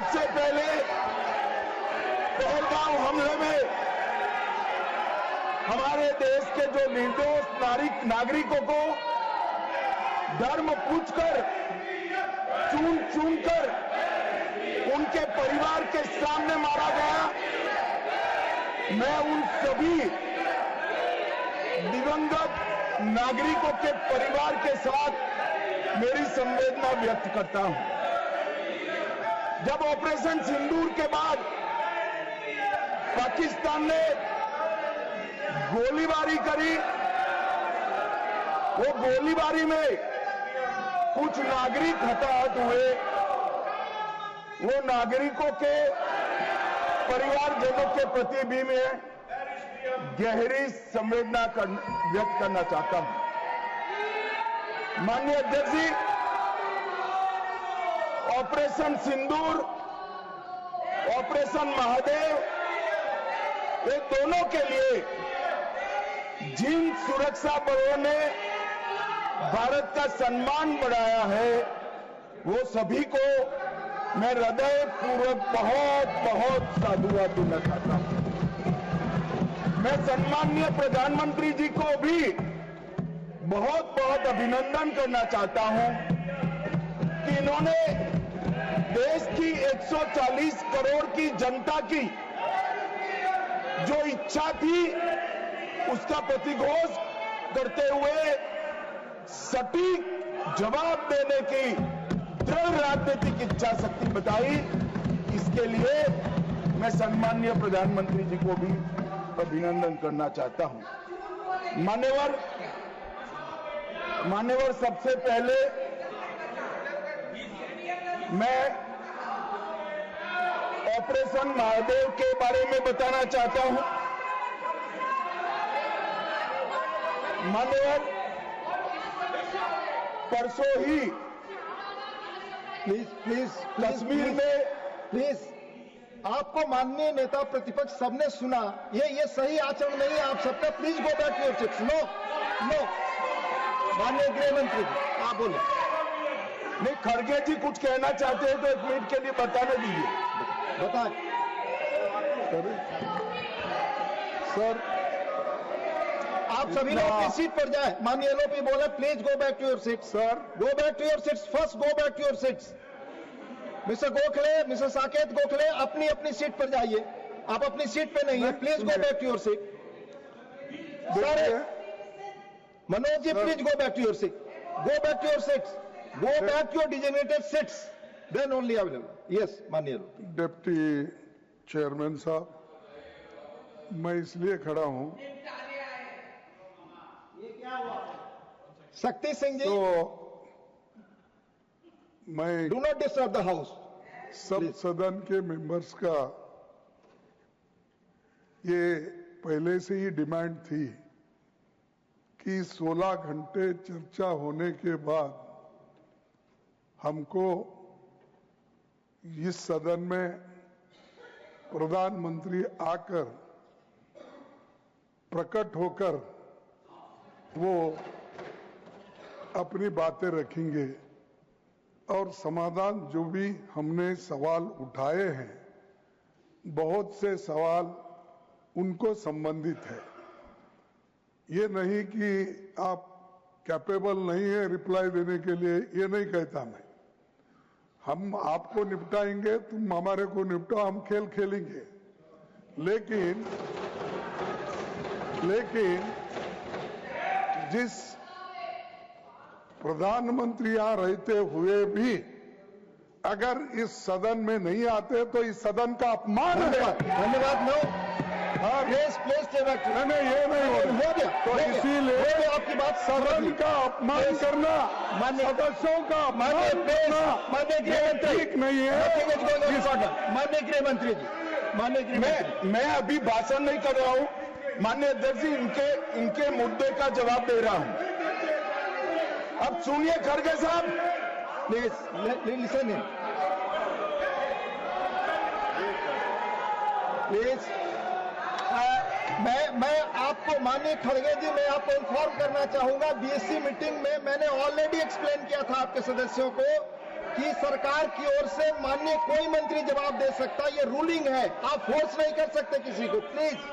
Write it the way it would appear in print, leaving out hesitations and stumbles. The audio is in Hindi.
सबसे पहले पहलगाम हमले में हमारे देश के जो निर्दोष नागरिकों को धर्म पूछकर चुन कर उनके परिवार के सामने मारा गया। मैं उन सभी दिवंगत नागरिकों के परिवार के साथ मेरी संवेदना व्यक्त करता हूं। जब ऑपरेशन सिंदूर के बाद पाकिस्तान ने गोलीबारी करी, वो गोलीबारी में कुछ नागरिक हताहत हुए। वो नागरिकों के परिवारजनों के प्रति भी मैं गहरी संवेदना व्यक्त करना चाहता हूं। माननीय अध्यक्ष जी, ऑपरेशन सिंदूर, ऑपरेशन महादेव, ये दोनों के लिए जिन सुरक्षा बलों ने भारत का सम्मान बढ़ाया है, वो सभी को मैं हृदय पूर्वक बहुत बहुत साधुवाद देना चाहता हूं। मैं सम्माननीय प्रधानमंत्री जी को भी बहुत बहुत अभिनंदन करना चाहता हूं कि इन्होंने देश की 140 करोड़ की जनता की जो इच्छा थी, उसका प्रतिघोष करते हुए सटीक जवाब देने की दृढ़ राजनीतिक इच्छा शक्ति बताई। इसके लिए मैं सम्माननीय प्रधानमंत्री जी को भी अभिनंदन करना चाहता हूं। मान्यवर, सबसे पहले मैं ऑपरेशन महादेव के बारे में बताना चाहता हूं। मान्यवर, परसों ही प्लीज कश्मीर में प्लीज आपको माननीय नेता प्रतिपक्ष सबने सुना, ये सही आचरण नहीं है आप सबका। Please go back to your seats. No माननीय गृह मंत्री जी आप बोले। नहीं, खड़गे जी कुछ कहना चाहते हैं तो 1 मिनट के लिए बताने दीजिए। बताएं सर। आप सभी लोग अपनी सीट पर जाए। माननीय एलओपी बोले please go back to your seats. Sir, go back to your seats. First go back to your seats. Mister Gokhale, Mister Saket Gokhale, अपनी अपनी सीट पर जाइए। आप अपनी सीट पे नहीं है। Please go back to your seat. Sir Manoj ji, please go back to your seat. Go back to your seats. Go back to your designated seats, then only available. Yes माननीय डिप्टी चेयरमैन साहब, मैं इसलिए खड़ा हूं शक्ति सिंह जी, तो मैं do not disturb the house. सब सदन के मेंबर्स का ये पहले से ही डिमांड थी कि 16 घंटे चर्चा होने के बाद हमको इस सदन में प्रधानमंत्री आकर प्रकट होकर वो अपनी बातें रखेंगे और समाधान जो भी हमने सवाल उठाए हैं, बहुत से सवाल उनको संबंधित है। ये नहीं कि आप कैपेबल नहीं है रिप्लाई देने के लिए, ये नहीं कहता मैं। हम आपको निपटाएंगे, तुम हमारे को निपटाओ, हम खेल खेलेंगे। लेकिन जिस प्रधानमंत्री यहां रहते हुए भी अगर इस सदन में नहीं आते तो इस सदन का अपमान है। धन्यवाद। नो प्लीज नहीं, ये नहीं हो गया। तो इसीलिए आपकी बात सदन का अपमान करना, सदस्यों का अपमान करना ठीक नहीं है। माननीय गृह मंत्री जी, मैं अभी भाषण नहीं कर रहा हूं। माननीय अध्यक्ष जी, इनके मुद्दे का जवाब दे रहा हूं। अब सुनिए खड़गे साहब, प्लीज लिसन इन प्लीज। मैं आपको माननीय खड़गे जी, मैं आपको इन्फॉर्म करना चाहूंगा, बीएससी मीटिंग में मैंने ऑलरेडी एक्सप्लेन किया था आपके सदस्यों को कि सरकार की ओर से माननीय कोई मंत्री जवाब दे सकता, ये रूलिंग है, आप फोर्स नहीं कर सकते किसी को, प्लीज।